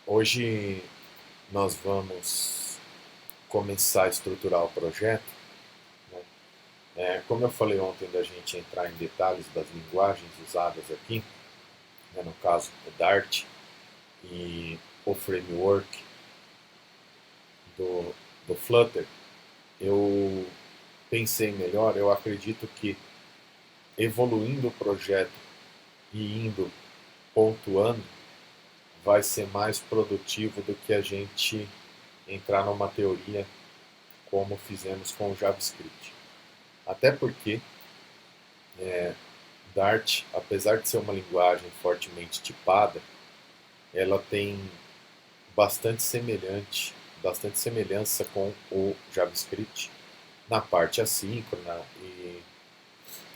Hoje nós vamos começar a estruturar o projeto, né? Como eu falei ontem da gente entrar em detalhes das linguagens usadas aqui, né, no caso o Dart e o framework do, do Flutter, eu pensei melhor, eu acredito que evoluindo o projeto e indo pontuando vai ser mais produtivo do que a gente entrar numa teoria como fizemos com o JavaScript. Até porque Dart, apesar de ser uma linguagem fortemente tipada, ela tem bastante semelhante, bastante semelhança com o JavaScript na parte assíncrona e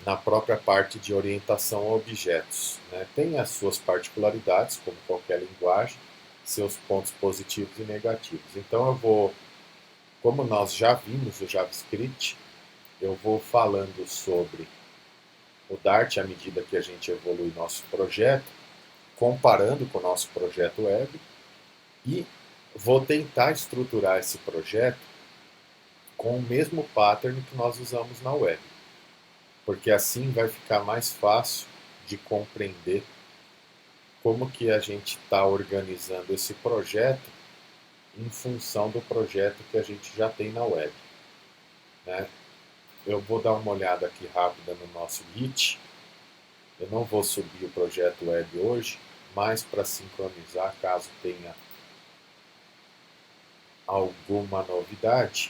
na própria parte de orientação a objetos, né? Tem as suas particularidades, como qualquer linguagem, seus pontos positivos e negativos. Então como nós já vimos o JavaScript, eu vou falando sobre o Dart à medida que a gente evolui nosso projeto, comparando com o nosso projeto web e vou tentar estruturar esse projeto com o mesmo pattern que nós usamos na web, porque assim vai ficar mais fácil de compreender como que a gente está organizando esse projeto em função do projeto que a gente já tem na web, né? Eu vou dar uma olhada aqui rápida no nosso Git. Eu não vou subir o projeto web hoje, mas para sincronizar, caso tenha alguma novidade,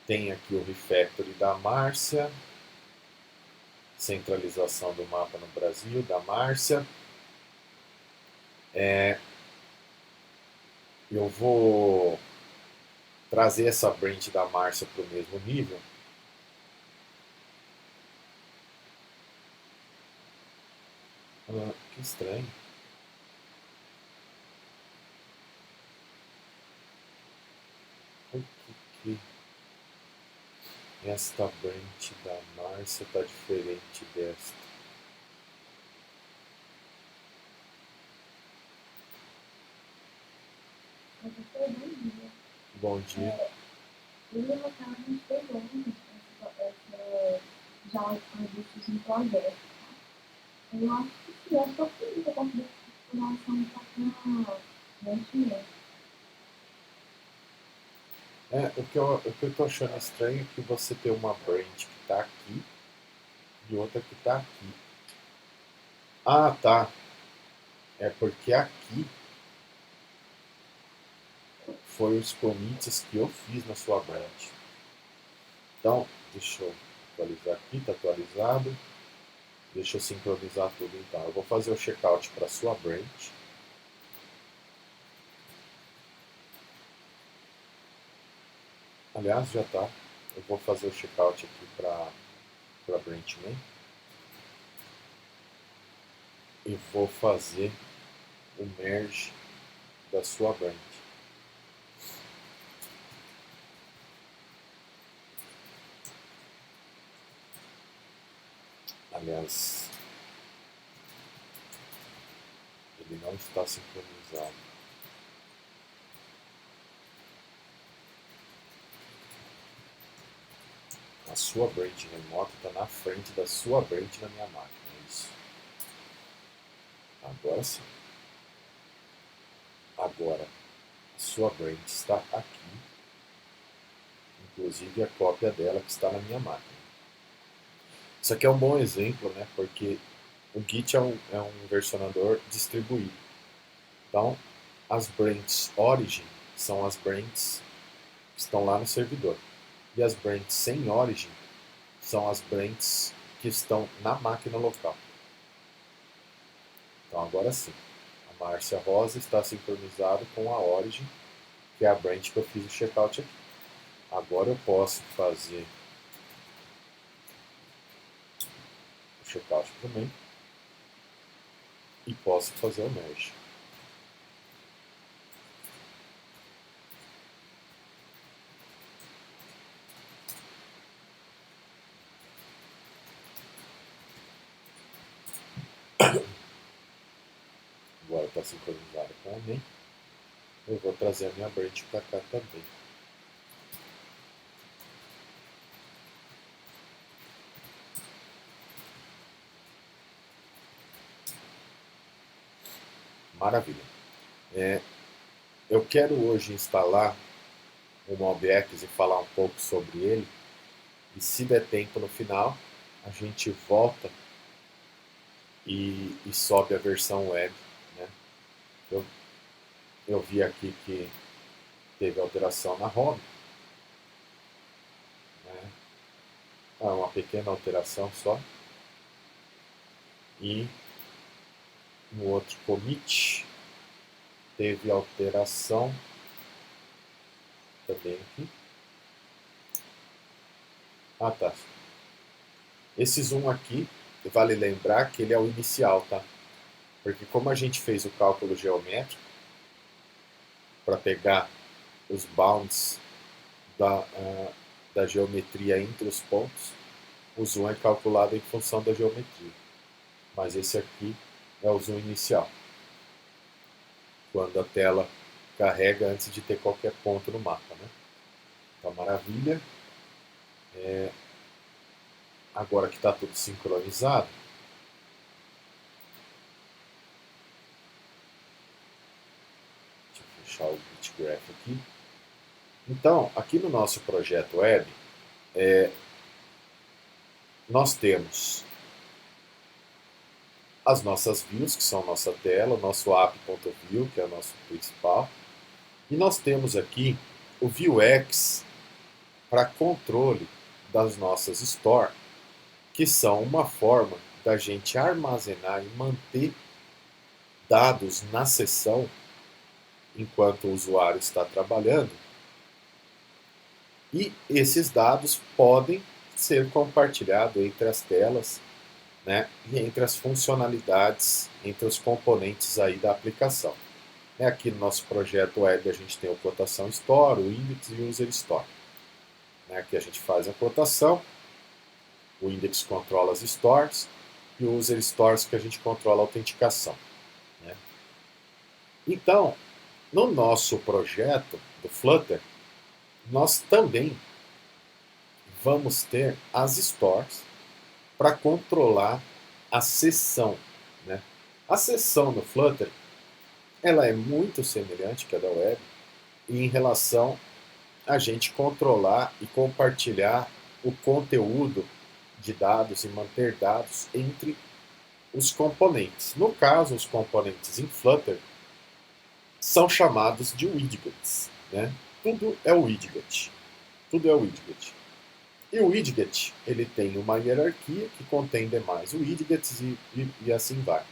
tem aqui o refactory da Márcia, centralização do mapa no Brasil, da Márcia. Eu vou trazer essa branch da Márcia para o mesmo nível. Que estranho. Por que esta branch da Márcia está diferente desta? Bom dia. Eu e a Raquel, a gente pegou já ajustes no projeto. Eu acho que sim, eu estou feliz com a configuração para investimento. O que eu tô achando estranho é que você tem uma branch que está aqui e outra que está aqui. Ah, tá. É porque aqui foi os commits que eu fiz na sua branch. Então, deixa eu atualizar aqui, está atualizado. Deixa eu sincronizar tudo então. Eu vou fazer o checkout para a sua branch. Aliás, já está. Eu vou fazer o checkout aqui para a branch main. E vou fazer o merge da sua branch. Aliás, ele não está sincronizado. A sua branch remota está na frente da sua branch na minha máquina. É isso. Agora sim. Agora, a sua branch está aqui. Inclusive a cópia dela que está na minha máquina. Isso aqui é um bom exemplo, né? Porque o Git é um versionador distribuído. Então, as branches origin são as branches que estão lá no servidor. E as branches sem origin são as branches que estão na máquina local. Então, agora sim, a Márcia Rosa está sincronizado com a origin, que é a branch que eu fiz o checkout aqui. Agora eu posso fazer o checkout também e posso fazer o merge. sincronizada com a main, eu vou trazer a minha branch para cá também. Maravilha. Eu quero hoje instalar o MobX e falar um pouco sobre ele. E se der tempo no final, a gente volta e sobe a versão web. Né? Eu vi aqui que teve alteração na home. Né? Uma pequena alteração só. E no outro commit teve alteração também aqui. Ah, tá. Esse zoom aqui, vale lembrar que ele é o inicial, tá? Porque como a gente fez o cálculo geométrico para pegar os bounds da geometria entre os pontos, o zoom é calculado em função da geometria. Mas esse aqui é o zoom inicial, quando a tela carrega antes de ter qualquer ponto no mapa. Né? Então, maravilha. Agora que está tudo sincronizado, deixa eu fechar o bitgraph aqui. Então, aqui no nosso projeto web, nós temos as nossas views, que são a nossa tela, o nosso app.view, que é o nosso principal. E nós temos aqui o Vuex para controle das nossas stores, que são uma forma da gente armazenar e manter dados na sessão enquanto o usuário está trabalhando. E esses dados podem ser compartilhados entre as telas, né, e entre as funcionalidades, entre os componentes aí da aplicação. Aqui no nosso projeto web a gente tem o Cotação Store, o Index e o User Store. Aqui a gente faz a cotação, o Index controla as stores e o User Stores que a gente controla a autenticação. Então, no nosso projeto do Flutter, nós também vamos ter as stores para controlar a sessão. Né? A sessão no Flutter ela é muito semelhante à da web em relação a gente controlar e compartilhar o conteúdo de dados e manter dados entre os componentes. No caso, os componentes em Flutter são chamados de widgets. Né? Tudo é widget. Tudo é widget. E o widget ele tem uma hierarquia que contém demais widgets e assim vai.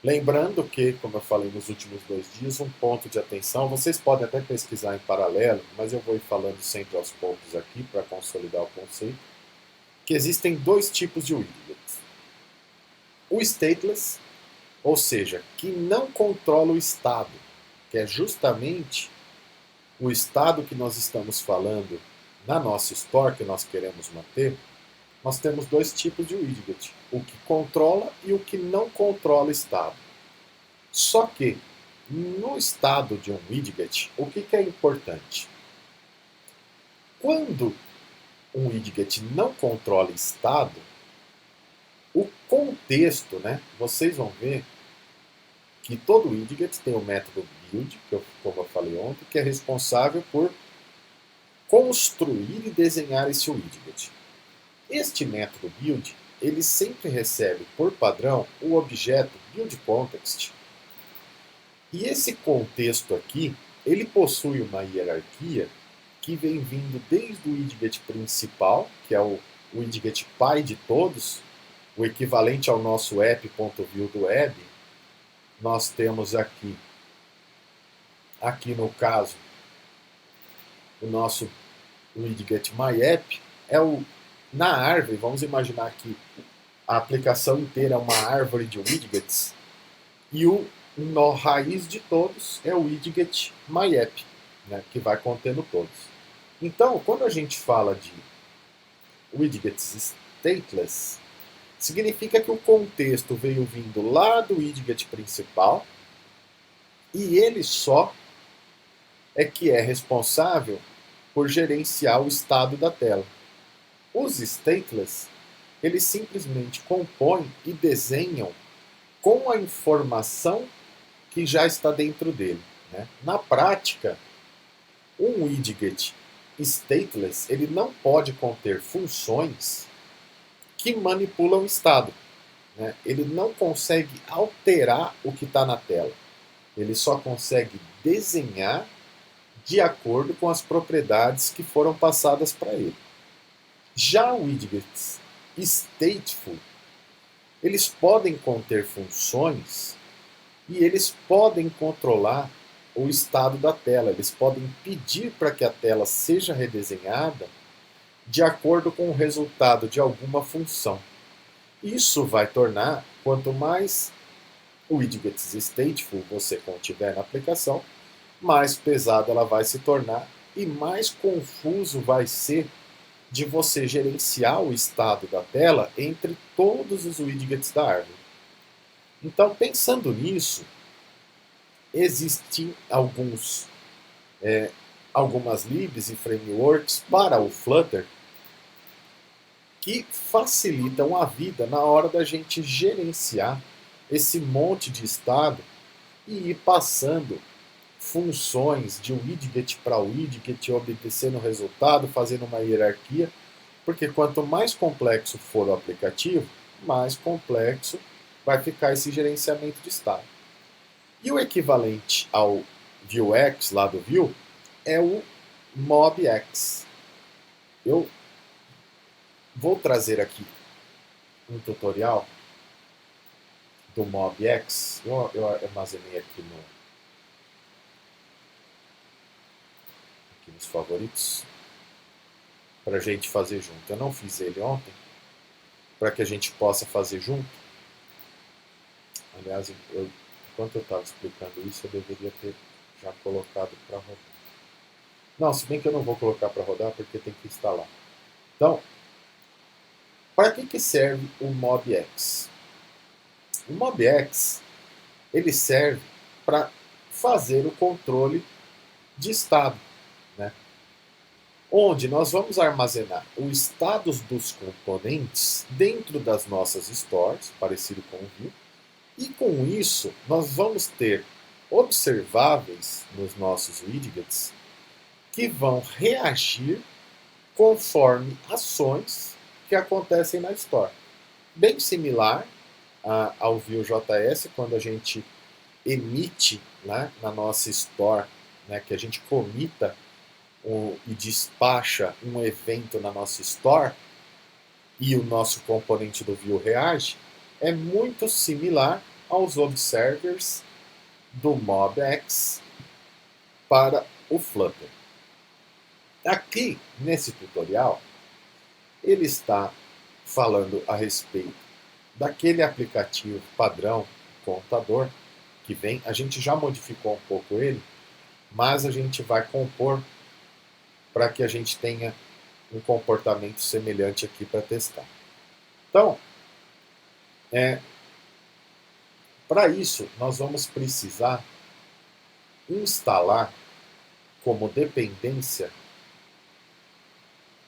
Lembrando que, como eu falei nos últimos 2 dias, um ponto de atenção, vocês podem até pesquisar em paralelo, mas eu vou ir falando sempre aos poucos aqui para consolidar o conceito, que existem 2 tipos de widgets. O stateless, ou seja, que não controla o estado, que é justamente o estado que nós estamos falando na nossa store, que nós queremos manter. Nós temos 2 tipos de widget, o que controla e o que não controla estado. Só que, no estado de um widget, o que é importante? Quando um widget não controla estado, o contexto, né, vocês vão ver que todo widget tem o método build, como eu falei ontem, que é responsável por construir e desenhar esse widget. Este método build, ele sempre recebe por padrão o objeto buildContext. E esse contexto aqui, ele possui uma hierarquia que vem vindo desde o widget principal, que é o widget pai de todos, o equivalente ao nosso app.view do web. Nós temos aqui no caso, o nosso widget MyApp é na árvore, vamos imaginar que a aplicação inteira é uma árvore de widgets e o nó raiz de todos é o widget MyApp, né, que vai contendo todos. Então, quando a gente fala de widgets stateless, significa que o contexto veio vindo lá do widget principal E ele só é que é responsável por gerenciar o estado da tela. Os stateless, eles simplesmente compõem e desenham com a informação que já está dentro dele, né? Na prática, um widget stateless ele não pode conter funções que manipulam o estado, né? Ele não consegue alterar o que está na tela. Ele só consegue desenhar de acordo com as propriedades que foram passadas para ele. Já widgets stateful, eles podem conter funções e eles podem controlar o estado da tela. Eles podem pedir para que a tela seja redesenhada de acordo com o resultado de alguma função. Isso vai tornar, quanto mais widgets stateful você contiver na aplicação, mais pesada ela vai se tornar e mais confuso vai ser de você gerenciar o estado da tela entre todos os widgets da árvore. Então, pensando nisso, existem algumas libs e frameworks para o Flutter que facilitam a vida na hora da gente gerenciar esse monte de estado e ir passando funções de um widget para widget, obedecendo o resultado, fazendo uma hierarquia, porque quanto mais complexo for o aplicativo, mais complexo vai ficar esse gerenciamento de estado. E o equivalente ao Vuex, lá do Vue, é o MobX. Eu vou trazer aqui um tutorial do MobX. Eu armazenei aqui nos favoritos para a gente fazer junto. Eu não fiz ele ontem, para que a gente possa fazer junto. Aliás, enquanto eu estava explicando isso, eu deveria ter já colocado para rodar. Não, se bem que eu não vou colocar para rodar, porque tem que instalar. Então, para que serve o MobX? O MobX ele serve para fazer o controle de estado, né? Onde nós vamos armazenar os estados dos componentes dentro das nossas stores, parecido com o Vue, e com isso nós vamos ter observáveis nos nossos widgets que vão reagir conforme ações que acontecem na Store. Bem similar ao Vue.js, quando a gente emite, né, na nossa Store, né, que a gente comita e despacha um evento na nossa Store e o nosso componente do Vue reage, é muito similar aos observers do MobX para o Flutter. Aqui, nesse tutorial, ele está falando a respeito daquele aplicativo padrão contador que vem. A gente já modificou um pouco ele, mas a gente vai compor para que a gente tenha um comportamento semelhante aqui para testar. Então, para isso, nós vamos precisar instalar como dependência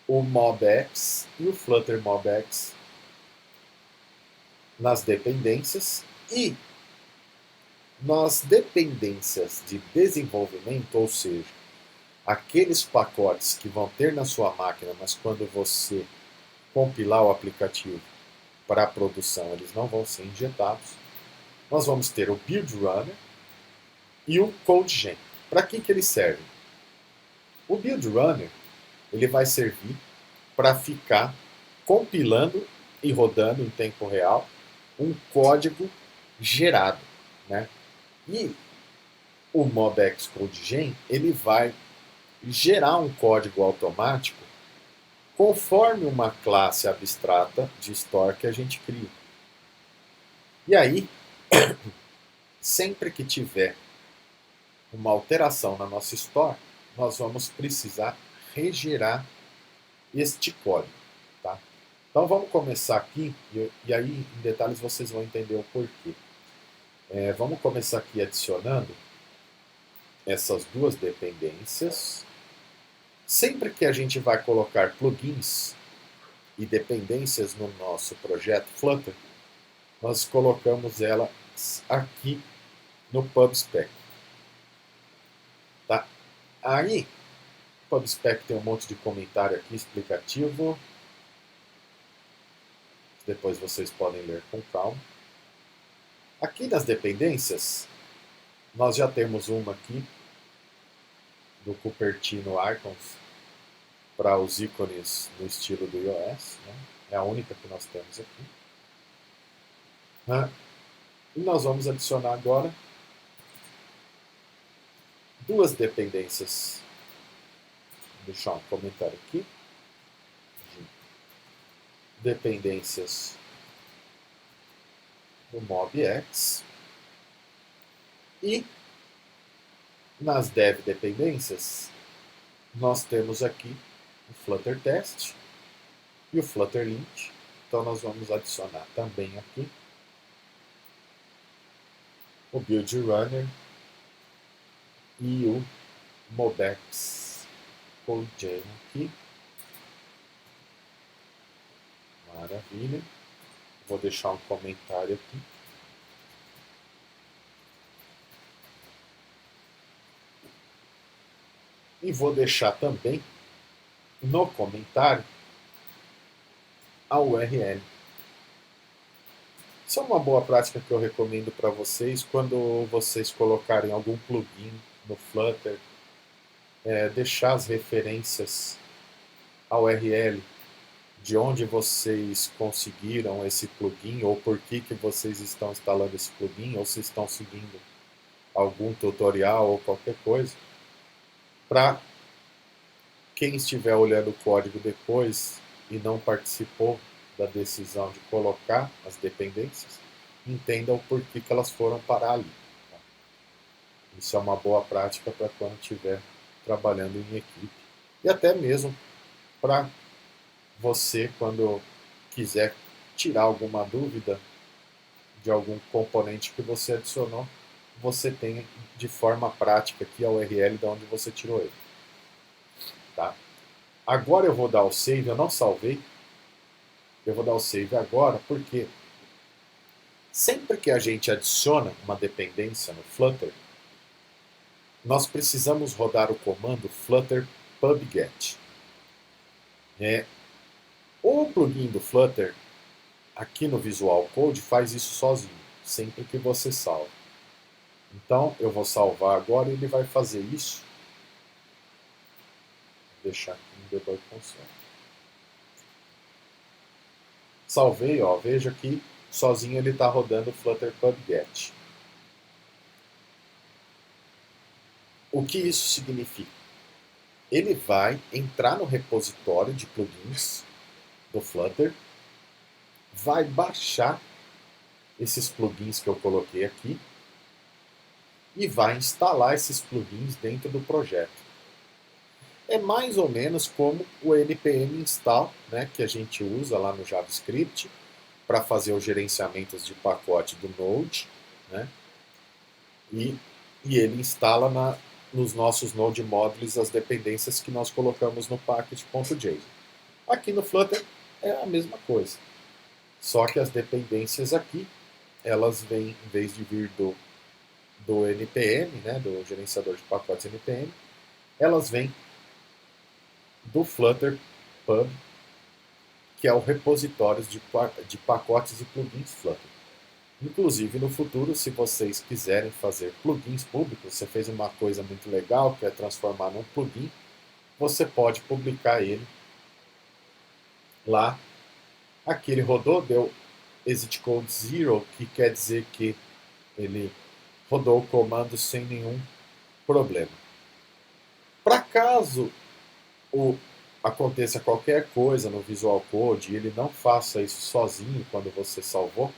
o MobX e o Flutter MobX nas dependências, e nas dependências de desenvolvimento, ou seja, aqueles pacotes que vão ter na sua máquina, mas quando você compilar o aplicativo para a produção, eles não vão ser injetados. Nós vamos ter o Build Runner e o CodeGen. Para que ele serve? O Build Runner ele vai servir para ficar compilando e rodando em tempo real um código gerado, né? E o MobX CodeGen ele vai gerar um código automático conforme uma classe abstrata de store que a gente cria. E aí, sempre que tiver uma alteração na nossa store, nós vamos precisar regerar este código. Tá? Então vamos começar aqui, e aí em detalhes vocês vão entender o porquê. Vamos começar aqui adicionando essas duas dependências. Sempre que a gente vai colocar plugins e dependências no nosso projeto Flutter, nós colocamos ela aqui no PubSpec. Tá? Aí, o PubSpec tem um monte de comentário aqui explicativo. Depois vocês podem ler com calma. Aqui nas dependências, nós já temos uma aqui do Cupertino Icons para os ícones no estilo do iOS. Né? É a única que nós temos aqui. E nós vamos adicionar agora duas dependências. Vou deixar um comentário aqui. Dependências do MobX. E nas dev dependências, nós temos aqui o Flutter Test e o Flutter Lint. Então nós vamos adicionar também aqui o Build Runner e o Mobex CodeGen aqui. Maravilha. Vou deixar um comentário aqui. E vou deixar também no comentário a URL. Isso é uma boa prática que eu recomendo para vocês quando vocês colocarem algum plugin no Flutter, deixar as referências a URL de onde vocês conseguiram esse plugin ou por que vocês estão instalando esse plugin ou se estão seguindo algum tutorial ou qualquer coisa, para quem estiver olhando o código depois e não participou da decisão de colocar as dependências, entenda o porquê que elas foram parar ali. Tá? Isso é uma boa prática para quando estiver trabalhando em equipe. E até mesmo para você, quando quiser tirar alguma dúvida de algum componente que você adicionou, você tem de forma prática aqui a URL de onde você tirou ele. Tá? Agora eu vou dar o save, eu não salvei. Eu vou dar o save agora, porque sempre que a gente adiciona uma dependência no Flutter, nós precisamos rodar o comando flutter pubget. O plugin do Flutter, aqui no Visual Code, faz isso sozinho, sempre que você salva. Então, eu vou salvar agora e ele vai fazer isso. Vou deixar aqui no debug console. Salvei, ó, veja que sozinho ele está rodando o Flutter pubget. O que isso significa? Ele vai entrar no repositório de plugins do Flutter, vai baixar esses plugins que eu coloquei aqui e vai instalar esses plugins dentro do projeto. É mais ou menos como o npm install, né, que a gente usa lá no JavaScript para fazer os gerenciamentos de pacote do Node, né, e ele instala nos nossos Node Modules as dependências que nós colocamos no package.json. Aqui no Flutter é a mesma coisa, só que as dependências aqui, elas vêm, em vez de vir do npm, né, do gerenciador de pacotes npm, elas vêm do Flutter Pub, que é o repositório de pacotes e plugins Flutter. Inclusive, no futuro, se vocês quiserem fazer plugins públicos, você fez uma coisa muito legal, que é transformar num plugin, você pode publicar ele lá. Aqui ele rodou, deu exit code 0, que quer dizer que ele rodou o comando sem nenhum problema. Para caso aconteça qualquer coisa no Visual Code e ele não faça isso sozinho quando você salvou,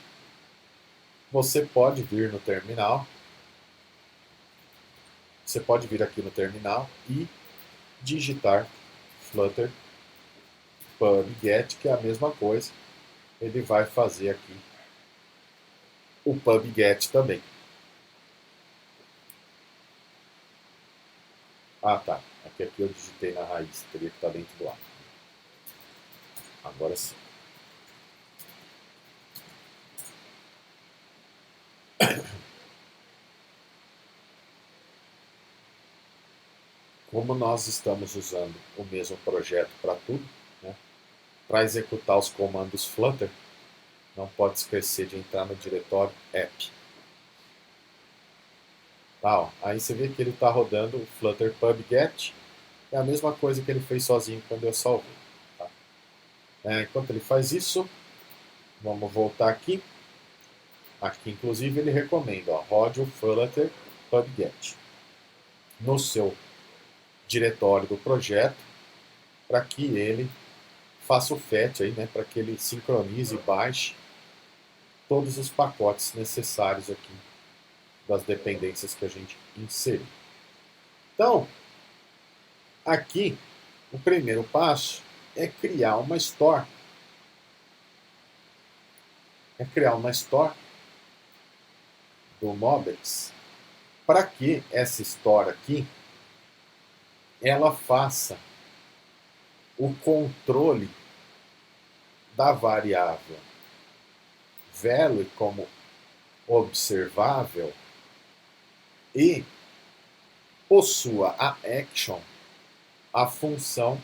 você pode vir no terminal, você pode vir aqui no terminal e digitar flutter pubget, que é a mesma coisa, ele vai fazer aqui o pubget também. Ah, tá. Aqui eu digitei na raiz, teria que estar dentro do ar. Agora sim. Como nós estamos usando o mesmo projeto para tudo, né, para executar os comandos Flutter, não pode esquecer de entrar no diretório app. Tá, ó. Aí você vê que ele está rodando o Flutter PubGet, é a mesma coisa que ele fez sozinho quando eu salvei. Tá? Enquanto ele faz isso, vamos voltar aqui. Aqui, inclusive, ele recomenda, ó, rode o Flutter PubGet no seu diretório do projeto, para que ele faça o fetch aí, né, para que ele sincronize e baixe todos os pacotes necessários aqui das dependências que a gente inseriu. Então, aqui, o primeiro passo é criar uma store. É criar uma store do Mobex para que essa store aqui ela faça o controle da variável value como observável e possua a action, a função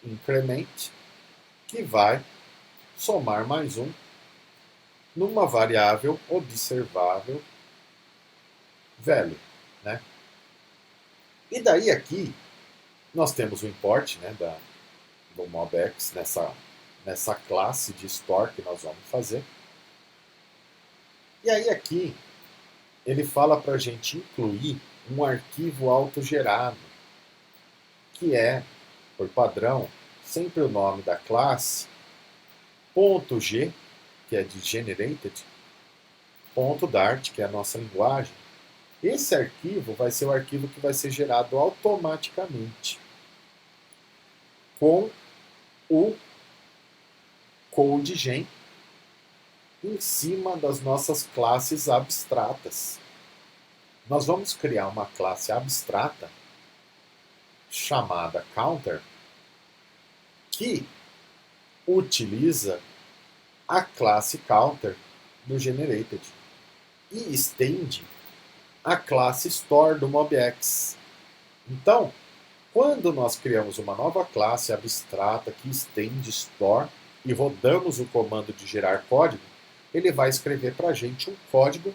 increment, que vai somar mais um numa variável observável value, né? E daí aqui nós temos o import, né, do MobX nessa classe de store que nós vamos fazer. E aí aqui ele fala para a gente incluir um arquivo autogerado, que é, por padrão, sempre o nome da classe, .g, que é de generated, .dart, que é a nossa linguagem. Esse arquivo vai ser o arquivo que vai ser gerado automaticamente com o CodeGen em cima das nossas classes abstratas. Nós vamos criar uma classe abstrata chamada Counter, que utiliza a classe Counter do Generated e estende a classe Store do MobX. Então, quando nós criamos uma nova classe abstrata que estende Store e rodamos o comando de gerar código, ele vai escrever para a gente um código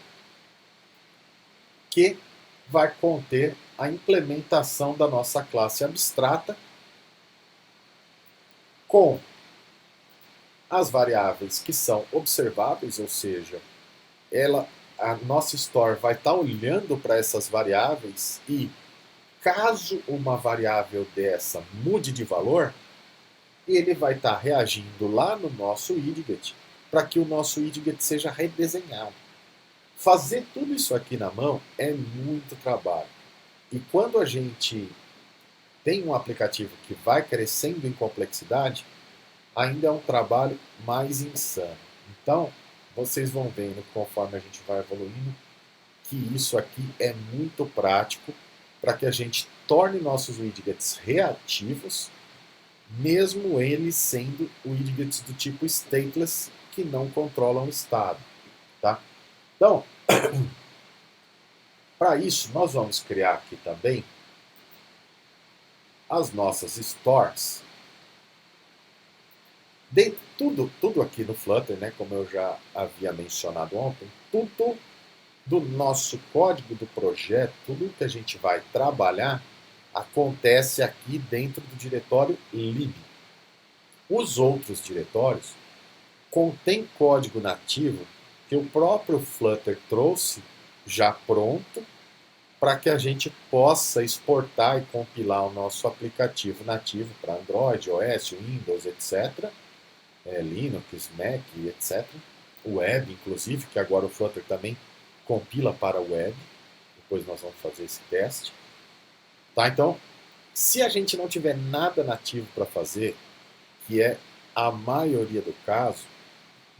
que vai conter a implementação da nossa classe abstrata com as variáveis que são observáveis, ou seja, a nossa store vai estar olhando para essas variáveis e, caso uma variável dessa mude de valor, ele vai estar reagindo lá no nosso widget para que o nosso widget seja redesenhado. Fazer tudo isso aqui na mão é muito trabalho. E quando a gente tem um aplicativo que vai crescendo em complexidade, ainda é um trabalho mais insano. Então, vocês vão vendo, conforme a gente vai evoluindo, que isso aqui é muito prático para que a gente torne nossos widgets reativos, mesmo eles sendo widgets do tipo stateless, que não controlam o estado. Tá? Então, para isso, nós vamos criar aqui também as nossas stores. Tudo aqui no Flutter, né, como eu já havia mencionado ontem, tudo do nosso código do projeto, tudo que a gente vai trabalhar, acontece aqui dentro do diretório lib. Os outros diretórios contêm código nativo que o próprio Flutter trouxe já pronto para que a gente possa exportar e compilar o nosso aplicativo nativo para Android, iOS, Windows, etc., Linux, Mac, etc. O web, inclusive, que agora o Flutter também compila para o web. Depois nós vamos fazer esse teste. Tá? Então, se a gente não tiver nada nativo para fazer, que é a maioria do caso,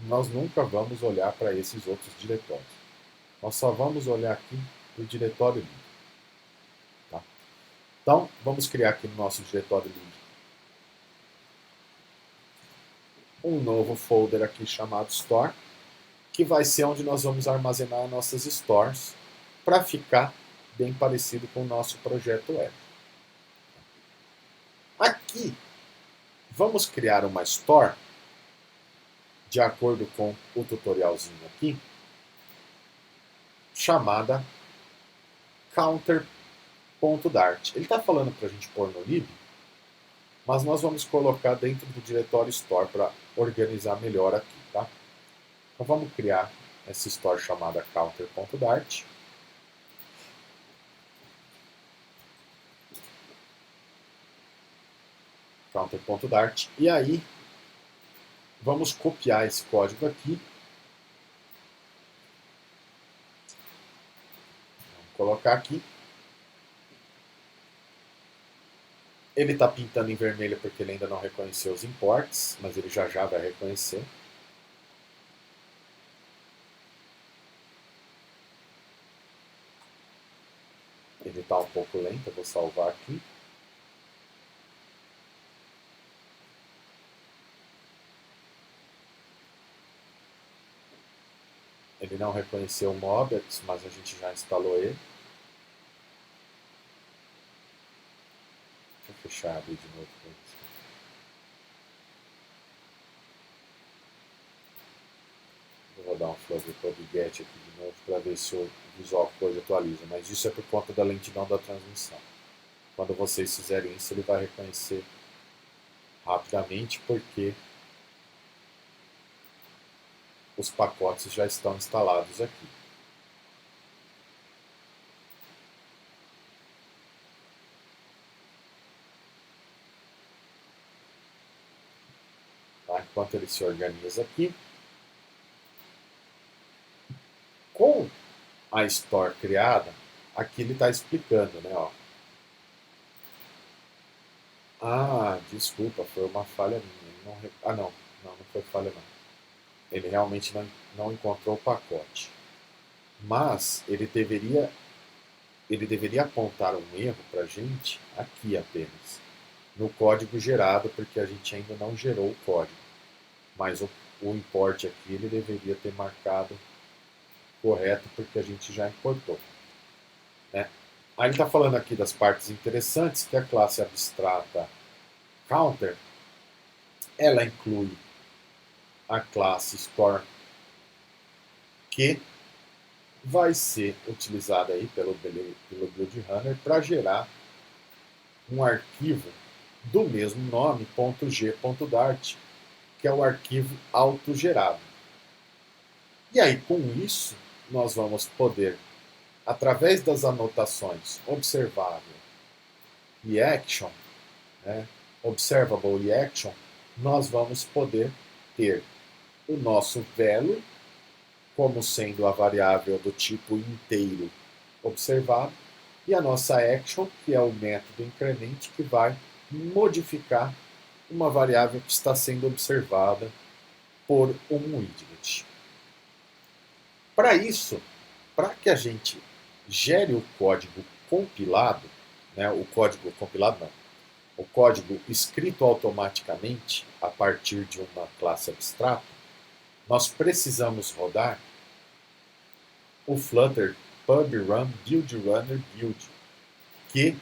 nós nunca vamos olhar para esses outros diretórios. Nós só vamos olhar aqui para o diretório livre. Tá? Então, vamos criar aqui no nosso diretório lib um novo folder aqui chamado Store, que vai ser onde nós vamos armazenar nossas stores para ficar bem parecido com o nosso projeto web. Aqui, vamos criar uma store, de acordo com o tutorialzinho aqui, chamada counter.dart. Ele está falando para a gente pôr no lib, mas nós vamos colocar dentro do diretório store para organizar melhor aqui, tá? Então vamos criar essa store chamada counter.dart. Counter.dart. E aí, vamos copiar esse código aqui. Vamos colocar aqui. Ele está pintando em vermelho porque ele ainda não reconheceu os imports, mas ele já vai reconhecer. Ele está um pouco lento, eu vou salvar aqui. Ele não reconheceu o Mobex, mas a gente já instalou ele. Deixa eu fechar ali de novo. Eu vou dar um plug get aqui de novo para ver se o Visual Code atualiza. Mas isso é por conta da lentidão da transmissão. Quando vocês fizerem isso, ele vai reconhecer rapidamente porque os pacotes já estão instalados aqui. Tá? Enquanto ele se organiza aqui, com a store criada, aqui ele está explicando, né? Ó. Ah, desculpa, foi uma falha minha. Não foi falha não. Ele realmente não encontrou o pacote. Mas ele deveria apontar um erro para a gente aqui apenas, no código gerado, porque a gente ainda não gerou o código. Mas o import aqui ele deveria ter marcado correto, porque a gente já importou. Né? Aí ele está falando aqui das partes interessantes, que a classe abstrata counter, ela inclui a classe store, que vai ser utilizada aí pelo Build Runner para gerar um arquivo do mesmo nome, .g.dart, que é o arquivo autogerado. E aí, com isso, nós vamos poder, através das anotações observável e action, né, observable e action, nós vamos poder ter o nosso value como sendo a variável do tipo inteiro observado, e a nossa action, que é o método increment, que vai modificar uma variável que está sendo observada por um widget. Para isso, para que a gente gere o código compilado, né, o código escrito automaticamente a partir de uma classe abstrata, nós precisamos rodar o Flutter pub run build runner build, que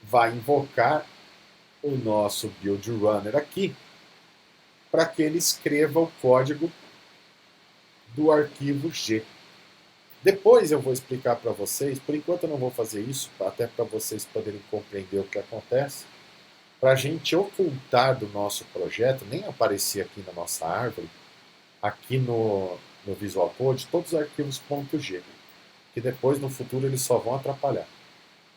vai invocar o nosso build runner aqui para que ele escreva o código do arquivo G. Depois eu vou explicar para vocês, por enquanto eu não vou fazer isso, até para vocês poderem compreender o que acontece, para a gente ocultar do nosso projeto, nem aparecer aqui na nossa árvore, aqui no Visual Code, todos os arquivos .g, que depois no futuro eles só vão atrapalhar.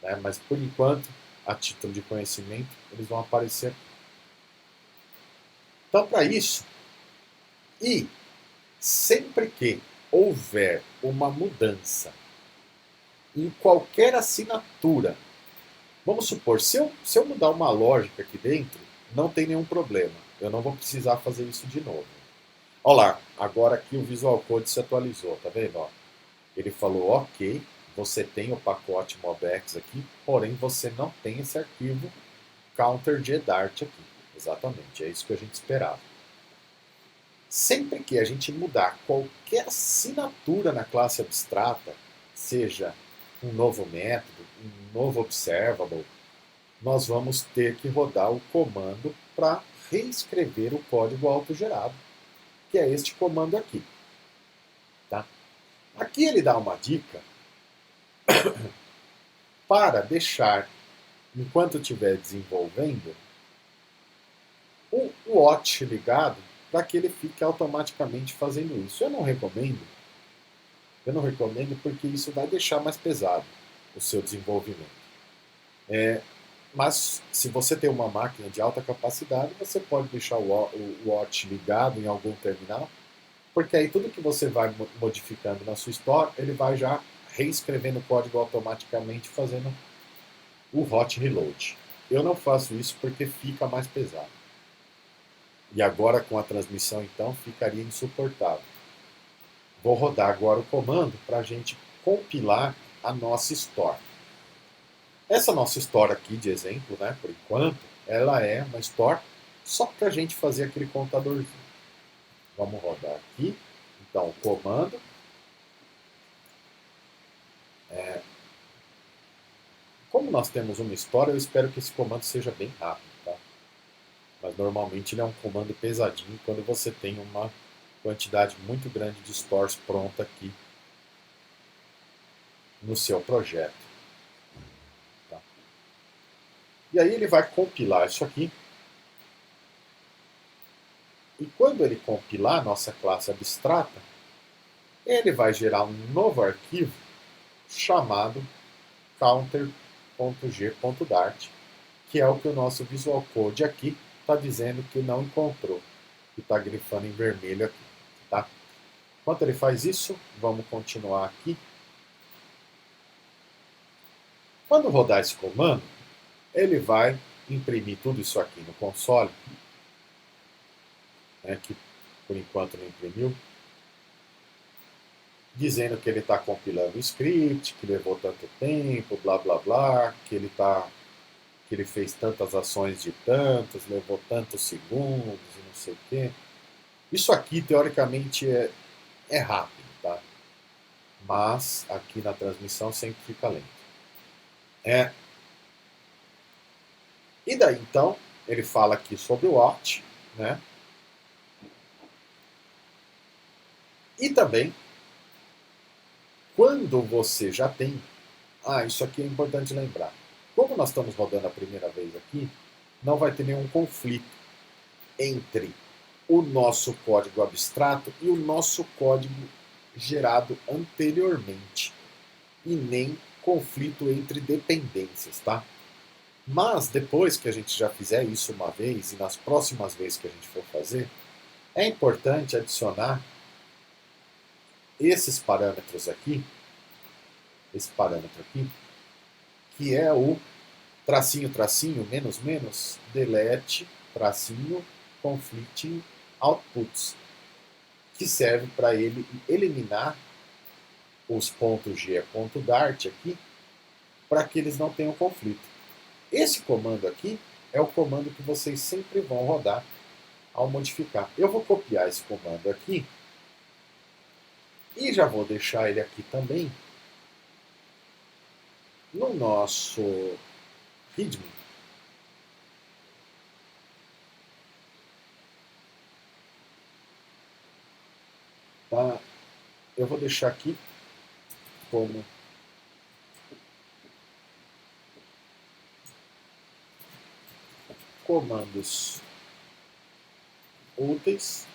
Né? Mas por enquanto, a título de conhecimento, eles vão aparecer aqui. Então, para isso, e sempre que houver uma mudança em qualquer assinatura, vamos supor, se eu mudar uma lógica aqui dentro, não tem nenhum problema. Eu não vou precisar fazer isso de novo. Olha lá, agora aqui o Visual Code se atualizou, tá vendo? Ó, ele falou ok, você tem o pacote MobX aqui, porém você não tem esse arquivo counter.gedart aqui. Exatamente, é isso que a gente esperava. Sempre que a gente mudar qualquer assinatura na classe abstrata, seja um novo método, um novo observable, nós vamos ter que rodar o comando para reescrever o código autogerado, que é este comando aqui. Tá? Aqui ele dá uma dica para deixar, enquanto estiver desenvolvendo, o watch ligado para que ele fique automaticamente fazendo isso. Eu não recomendo porque isso vai deixar mais pesado o seu desenvolvimento. Mas se você tem uma máquina de alta capacidade, você pode deixar o watch ligado em algum terminal, porque aí tudo que você vai modificando na sua store, ele vai já reescrevendo o código automaticamente, fazendo o hot reload. Eu não faço isso porque fica mais pesado. E agora com a transmissão, então, ficaria insuportável. Vou rodar agora o comando para a gente compilar a nossa store. Essa nossa store aqui de exemplo, né, por enquanto, ela é uma store só para a gente fazer aquele contadorzinho. Vamos rodar aqui. Então, comando. Como nós temos uma store, eu espero que esse comando seja bem rápido. Tá? Mas normalmente ele é um comando pesadinho quando você tem uma quantidade muito grande de stores pronta aqui no seu projeto. Tá? E aí ele vai compilar isso aqui. E quando ele compilar a nossa classe abstrata, ele vai gerar um novo arquivo chamado counter.g.dart, que é o que o nosso Visual Code aqui está dizendo que não encontrou, que está grifando em vermelho aqui. Tá? Enquanto ele faz isso, vamos continuar aqui. Quando rodar esse comando, ele vai imprimir tudo isso aqui no console, né, que por enquanto não imprimiu, dizendo que ele está compilando o script, que levou tanto tempo, blá blá blá, que ele fez tantas ações de tantos, levou tantos segundos e não sei o quê. Isso aqui, teoricamente, é rápido, tá? Mas aqui na transmissão sempre fica lento. E daí, então, ele fala aqui sobre o watch, né? E também, quando você já tem... isso aqui é importante lembrar. Como nós estamos rodando a primeira vez aqui, não vai ter nenhum conflito entre o nosso código abstrato e o nosso código gerado anteriormente. E nem conflito entre dependências, tá? Mas depois que a gente já fizer isso uma vez e nas próximas vezes que a gente for fazer, é importante adicionar esses parâmetros aqui, esse parâmetro aqui, que é o tracinho, tracinho, menos, menos, delete, tracinho, conflicting outputs, que serve para ele eliminar os pontos G e ponto Dart aqui, para que eles não tenham conflito. Esse comando aqui é o comando que vocês sempre vão rodar ao modificar. Eu vou copiar esse comando aqui e já vou deixar ele aqui também no nosso README. Tá? Eu vou deixar aqui como comandos úteis.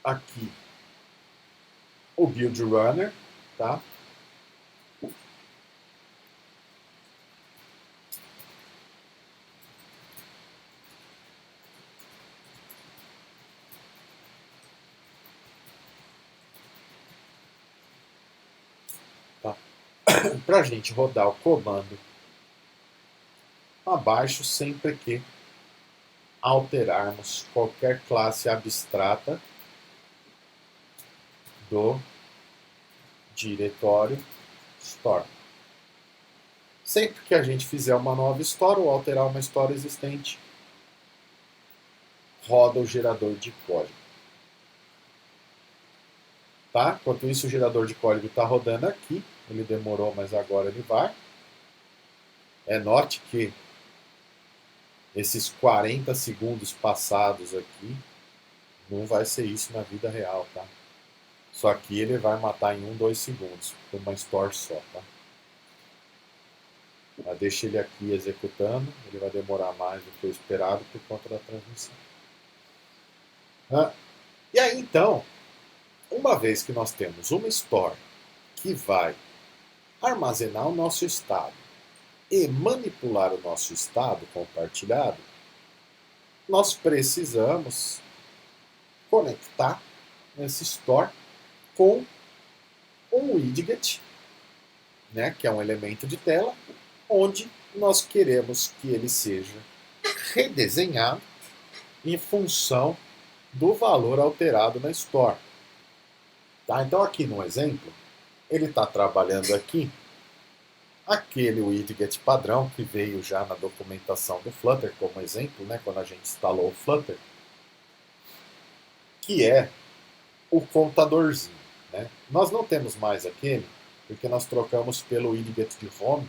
Aqui o build runner, tá? Para a gente rodar o comando abaixo sempre que alterarmos qualquer classe abstrata do diretório store. Sempre que a gente fizer uma nova store ou alterar uma store existente, roda o gerador de código. Tá? Enquanto isso, o gerador de código está rodando aqui. Ele demorou, mas agora ele vai. Note que esses 40 segundos passados aqui não vai ser isso na vida real, tá? Só que ele vai matar em 1, 2 segundos, com uma store só, tá? Mas deixa ele aqui executando, ele vai demorar mais do que o esperado por conta da transmissão. E aí, então, uma vez que nós temos uma store que vai armazenar o nosso estado e manipular o nosso estado compartilhado, nós precisamos conectar esse store com um widget, né, que é um elemento de tela, onde nós queremos que ele seja redesenhado em função do valor alterado na store. Tá? Então aqui no exemplo, ele está trabalhando aqui aquele widget padrão que veio já na documentação do Flutter como exemplo, né, quando a gente instalou o Flutter, que é o contadorzinho. Né? Nós não temos mais aquele, porque nós trocamos pelo widget de home,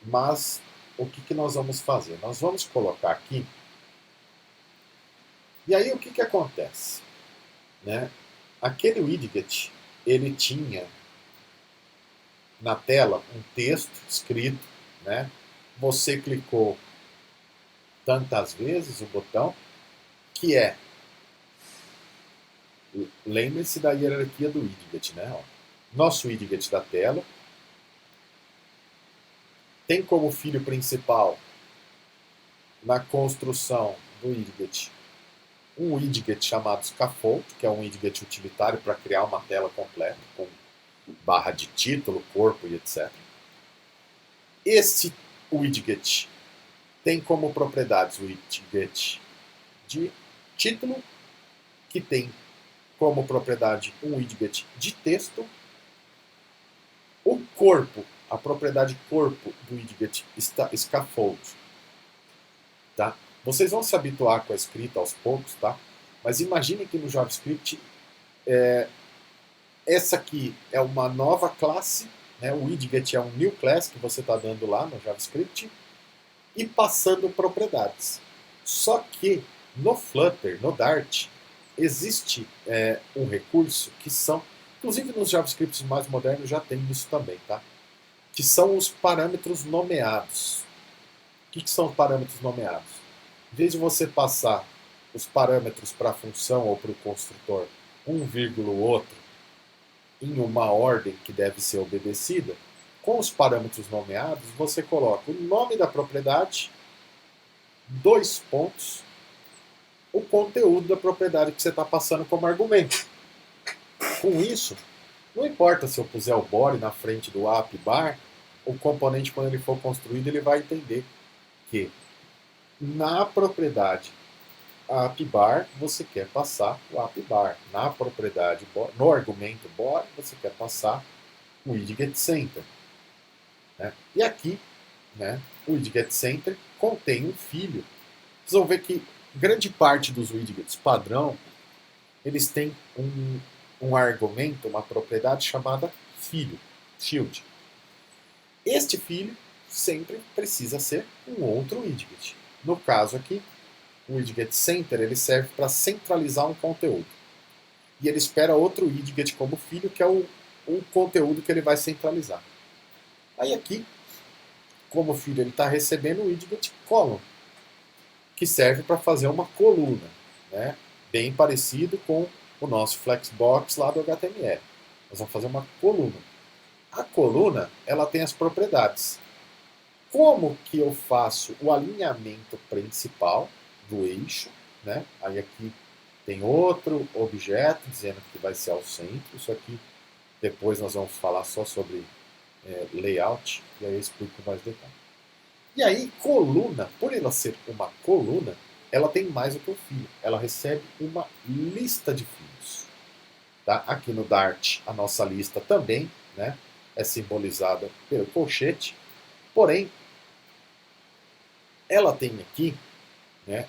mas o que nós vamos fazer? Nós vamos colocar aqui, e aí o que acontece? Né? Aquele widget, ele tinha na tela um texto escrito, né? Você clicou tantas vezes o botão, que é, lembre-se da hierarquia do widget, né? Ó, nosso widget da tela tem como filho principal na construção do widget um widget chamado Scaffold, que é um widget utilitário para criar uma tela completa com barra de título, corpo e etc. Esse widget tem como propriedades o widget de título, que tem como propriedade um widget de texto. O corpo, a propriedade corpo do widget Scaffold, tá? Vocês vão se habituar com a escrita aos poucos, tá? Mas imagine que no JavaScript essa aqui é uma nova classe, né? O widget é um new class que você está dando lá no JavaScript e passando propriedades. Só que no Flutter, no Dart, existe um recurso que são, inclusive nos JavaScripts mais modernos já tem isso também, tá? Que são os parâmetros nomeados. O que são os parâmetros nomeados? Em vez de você passar os parâmetros para a função ou para o construtor um vírgula o outro em uma ordem que deve ser obedecida, com os parâmetros nomeados, você coloca o nome da propriedade, 2 pontos, o conteúdo da propriedade que você está passando como argumento. Com isso, não importa se eu puser o body na frente do app bar, o componente, quando ele for construído, ele vai entender que na propriedade appbar você quer passar o appbar. Na propriedade, no argumento body, você quer passar o widget center. Né? E aqui, né, o widget center contém um filho. Vocês vão ver que grande parte dos widgets padrão, eles têm um argumento, uma propriedade chamada filho, shield. Este filho sempre precisa ser um outro widget. No caso aqui, o widget center ele serve para centralizar um conteúdo. E ele espera outro widget como filho, que é o conteúdo que ele vai centralizar. Aí aqui, como filho, ele está recebendo o widget column, que serve para fazer uma coluna, né? Bem parecido com o nosso Flexbox lá do HTML. Nós vamos fazer uma coluna. A coluna, ela tem as propriedades. Como que eu faço o alinhamento principal do eixo, né? Aí aqui tem outro objeto dizendo que vai ser ao centro. Isso aqui depois nós vamos falar só sobre layout, e aí eu explico mais detalhe. E aí, coluna, por ela ser uma coluna, ela tem mais do que um filho. Ela recebe uma lista de filhos. Tá? Aqui no Dart, a nossa lista também, né, é simbolizada pelo colchete, porém, ela tem aqui, né,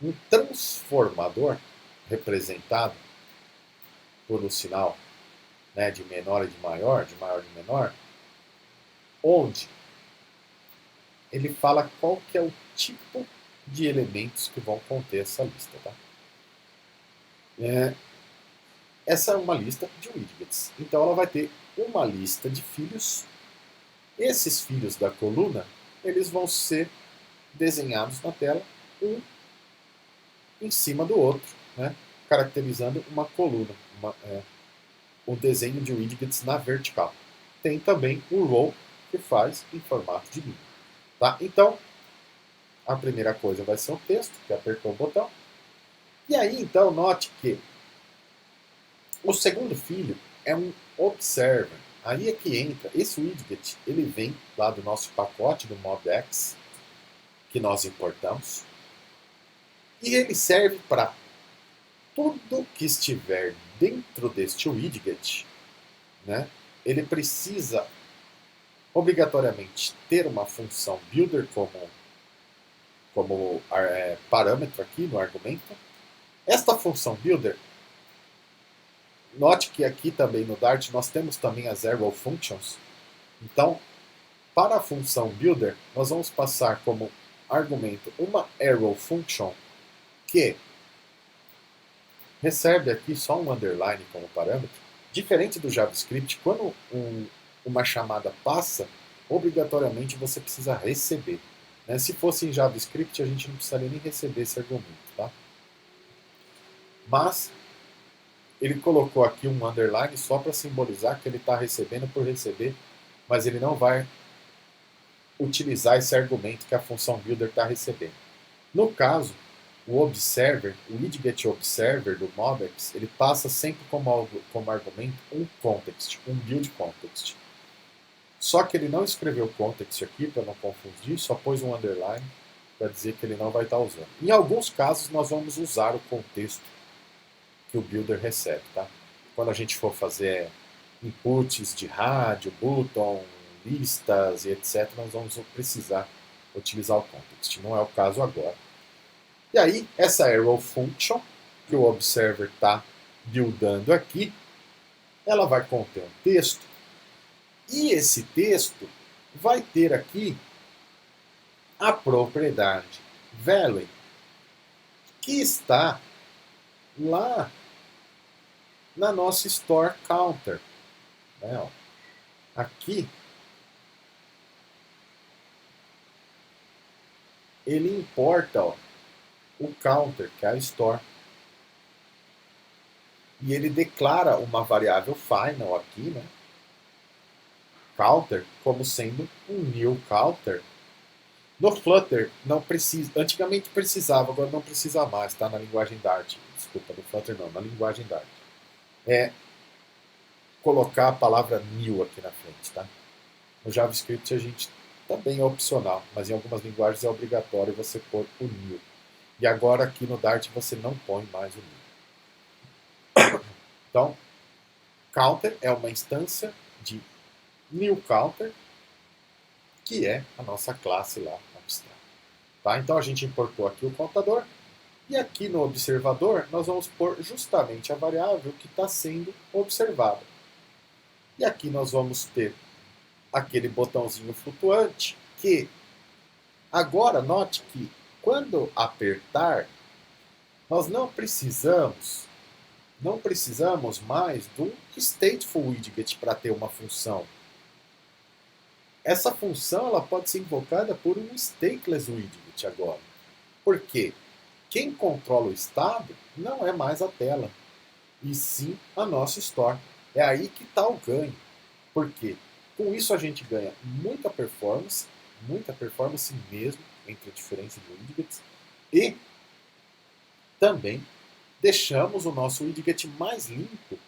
um transformador representado por um sinal, né, de menor e de maior e menor, onde ele fala qual que é o tipo de elementos que vão conter essa lista. Tá? Essa é uma lista de widgets. Então ela vai ter uma lista de filhos. Esses filhos da coluna, eles vão ser desenhados na tela, um em cima do outro, né? Caracterizando uma coluna, um desenho de widgets na vertical. Tem também o row, que faz em formato de linha. Tá? Então, a primeira coisa vai ser o texto, que apertou o botão. E aí, então, note que o segundo filho é um observer. Aí é que entra, esse widget, ele vem lá do nosso pacote do MobX, que nós importamos. E ele serve para tudo que estiver dentro deste widget, né? Ele precisa obrigatoriamente ter uma função builder como parâmetro aqui no argumento. Esta função builder, note que aqui também no Dart nós temos também as arrow functions. Então, para a função builder, nós vamos passar como argumento uma arrow function que recebe aqui só um underline como parâmetro. Diferente do JavaScript, quando uma chamada passa, obrigatoriamente você precisa receber. Né? Se fosse em JavaScript, a gente não precisaria nem receber esse argumento. Tá? Mas ele colocou aqui um underline só para simbolizar que ele está recebendo por receber, mas ele não vai utilizar esse argumento que a função builder está recebendo. No caso, o observer, o widget observer do MobX, ele passa sempre como argumento um context, um build context. Só que ele não escreveu context aqui para não confundir, só pôs um underline para dizer que ele não vai estar usando. Em alguns casos nós vamos usar o contexto que o builder recebe, tá? Quando a gente for fazer inputs de rádio, button, listas e etc, nós vamos precisar utilizar o context. Não é o caso agora. E aí, essa arrow function que o observer está buildando aqui, ela vai conter um texto. E esse texto vai ter aqui a propriedade value, que está lá na nossa store counter. Né, ó. Aqui, ele importa, ó, o counter, que é a store. E ele declara uma variável final aqui, né? Counter, como sendo um new counter. No Flutter, não precisa. Antigamente precisava, agora não precisa mais, tá? Na linguagem Dart. Desculpa, no Flutter não, na linguagem Dart. É colocar a palavra new aqui na frente, tá? No JavaScript a gente também é opcional, mas em algumas linguagens é obrigatório você pôr o new. E agora aqui no Dart você não põe mais o new. Então, counter é uma instância de new counter, que é a nossa classe lá abstrata. Tá? Então a gente importou aqui o contador, e aqui no observador nós vamos pôr justamente a variável que está sendo observada. E aqui nós vamos ter aquele botãozinho flutuante que, agora note que quando apertar, nós não precisamos mais do stateful widget para ter uma função. Essa função ela pode ser invocada por um stateless widget agora. Por quê? Quem controla o estado não é mais a tela, e sim a nossa store. É aí que está o ganho. Por quê? Com isso a gente ganha muita performance mesmo, entre a diferença de widgets, e também deixamos o nosso widget mais limpo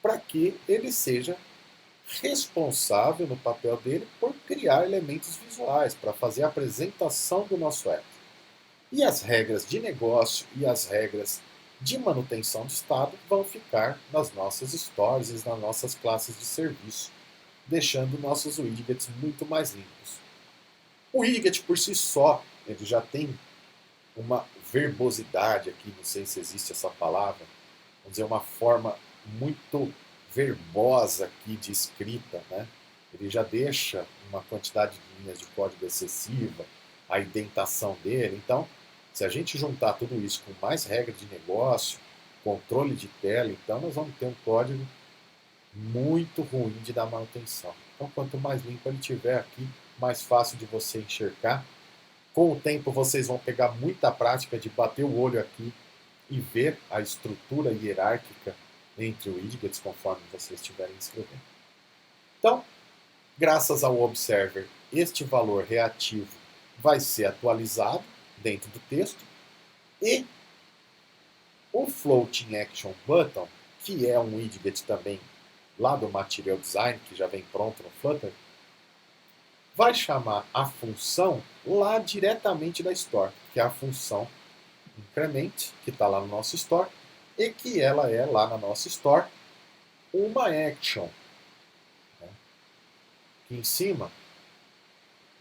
para que ele seja responsável no papel dele por criar elementos visuais, para fazer a apresentação do nosso app. E as regras de negócio e as regras de manutenção de estado vão ficar nas nossas stories, nas nossas classes de serviço, deixando nossos widgets muito mais limpos. O widget por si só, ele já tem uma verbosidade aqui, não sei se existe essa palavra, vamos dizer, uma forma muito verbosa aqui de escrita, né? Ele já deixa uma quantidade de linhas de código excessiva, a indentação dele. Então, se a gente juntar tudo isso com mais regra de negócio, controle de tela, então nós vamos ter um código muito ruim de dar manutenção. Então, quanto mais limpo ele tiver aqui, mais fácil de você enxergar. Com o tempo, vocês vão pegar muita prática de bater o olho aqui e ver a estrutura hierárquica entre widgets conforme vocês estiverem escrevendo. Então, graças ao Observer, este valor reativo vai ser atualizado dentro do texto e o Floating Action Button, que é um widget também lá do Material Design, que já vem pronto no Flutter, vai chamar a função lá diretamente da Store, que é a função increment, que está lá no nosso Store, e que ela é lá na nossa Store uma action. Aqui em cima,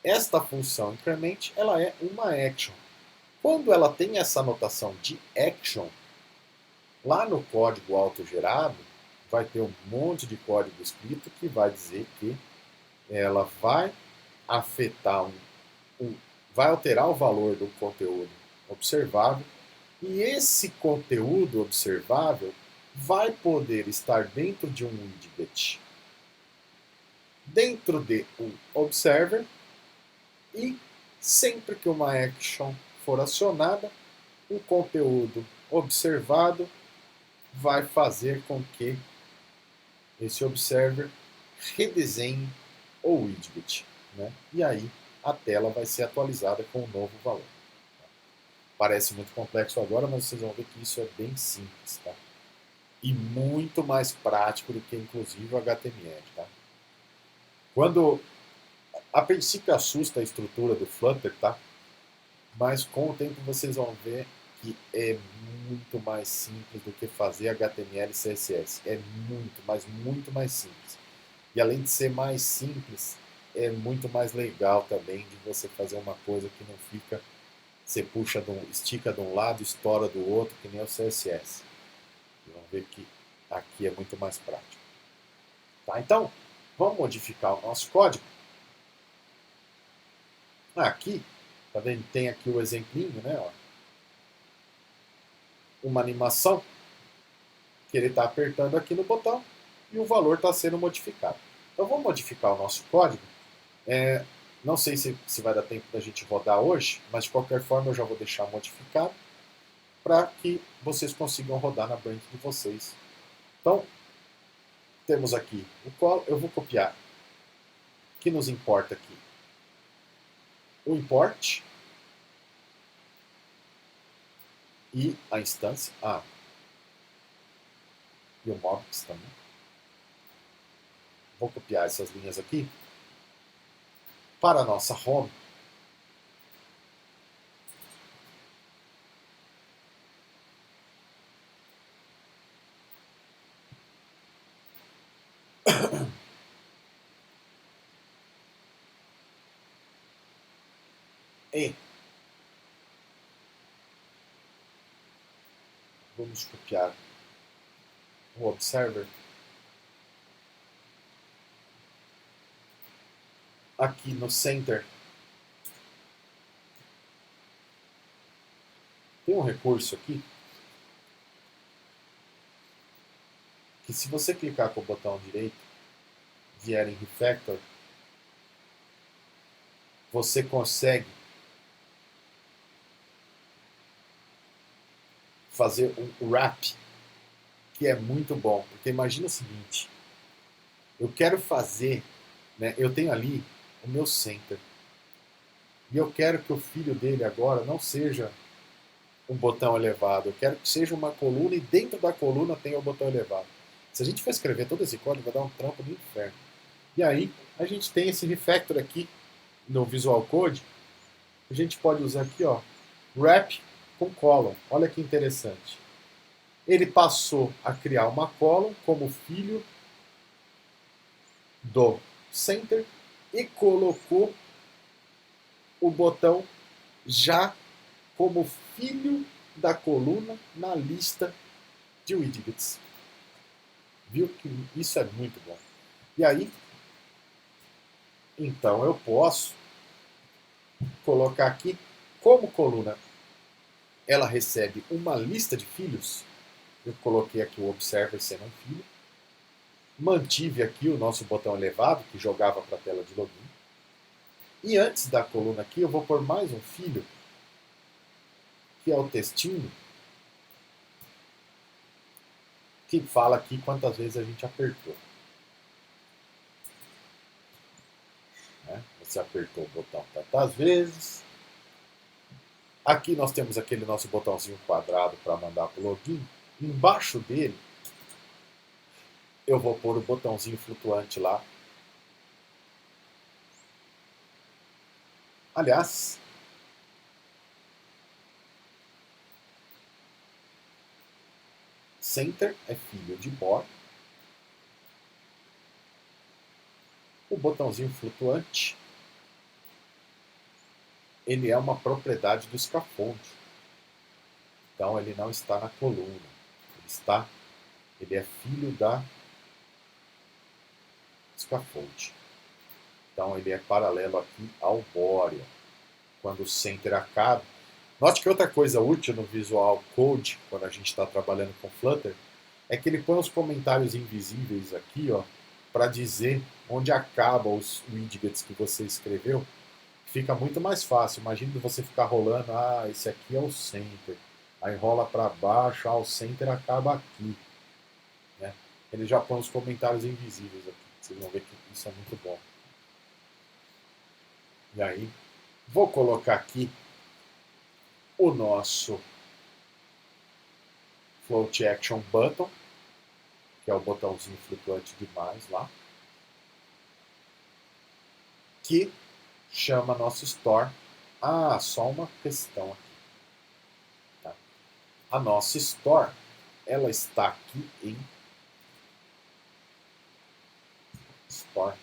esta função increment, ela é uma action. Quando ela tem essa notação de action, lá no código autogerado, vai ter um monte de código escrito que vai dizer que ela vai afetar, vai alterar o valor do conteúdo observável, e esse conteúdo observável vai poder estar dentro de um widget, dentro de um observer, e sempre que uma action for acionada, o conteúdo observado vai fazer com que esse observer redesenhe o widget, né? E aí a tela vai ser atualizada com o novo valor. Parece muito complexo agora, mas vocês vão ver que isso é bem simples, tá? E muito mais prático do que inclusive o HTML, tá? Quando a princípio assusta a estrutura do Flutter, tá? Mas com o tempo vocês vão ver que é muito mais simples do que fazer HTML e CSS. É muito, mas muito mais simples. E além de ser mais simples, é muito mais legal também de você fazer uma coisa que não fica, você puxa, estica de um lado, estoura do outro, que nem o CSS. E vão ver que aqui é muito mais prático. Tá? Então, vamos modificar o nosso código. Aqui, tá vendo? Tem aqui o exemplinho, né? Ó. Uma animação que ele está apertando aqui no botão e o valor está sendo modificado. Então vamos modificar o nosso código. Não sei se vai dar tempo da gente rodar hoje, mas de qualquer forma eu já vou deixar modificado para que vocês consigam rodar na branch de vocês. Então, temos aqui o colo, eu vou copiar o que nos importa aqui. O import e a instância, e o mobs também. Vou copiar essas linhas aqui para a nossa home. E vamos copiar o observer aqui no center. Tem um recurso aqui que, se você clicar com o botão direito, vier em refactor, você consegue fazer um wrap, que é muito bom. Porque imagina o seguinte, eu quero fazer, né, eu tenho ali o meu center, e eu quero que o filho dele agora não seja um botão elevado, eu quero que seja uma coluna e dentro da coluna tenha o botão elevado. Se a gente for escrever todo esse código, vai dar um trampo do inferno. E aí, a gente tem esse refactor aqui no Visual Code, a gente pode usar aqui, ó, wrap com column. Olha que interessante. ele passou a criar uma column como filho do center e colocou o botão já como filho da coluna na lista de widgets. Viu que isso é muito bom. E aí, então eu posso colocar aqui como coluna ela recebe uma lista de filhos. Eu coloquei aqui o observer sendo um filho. Mantive aqui o nosso botão elevado que jogava para a tela de login. E antes da coluna aqui eu vou pôr mais um filho, que é o textinho, que fala aqui quantas vezes a gente apertou. Né? Você apertou o botão tantas vezes. Aqui nós temos aquele nosso botãozinho quadrado para mandar para o login. Embaixo dele, eu vou pôr o botãozinho flutuante lá. Aliás, center é filho de bor. O botãozinho flutuante, ele é uma propriedade do scaffold. Então ele não está na coluna. Ele é filho da scaffold. Então ele é paralelo aqui ao Boreal. Quando o center acaba. Note que outra coisa útil no Visual Code, quando a gente está trabalhando com Flutter, é que ele põe os comentários invisíveis aqui, ó, para dizer onde acabam os widgets que você escreveu. Fica muito mais fácil. Imagina você ficar rolando, esse aqui é o center. Aí rola para baixo, o center acaba aqui. Né? Ele já põe os comentários invisíveis aqui. Vocês vão ver que isso é muito bom. E aí, vou colocar aqui o nosso Float Action Button, que é o botãozinho flutuante demais lá, que chama nosso Store. Só uma questão aqui. Tá? A nossa Store, ela está aqui em Store.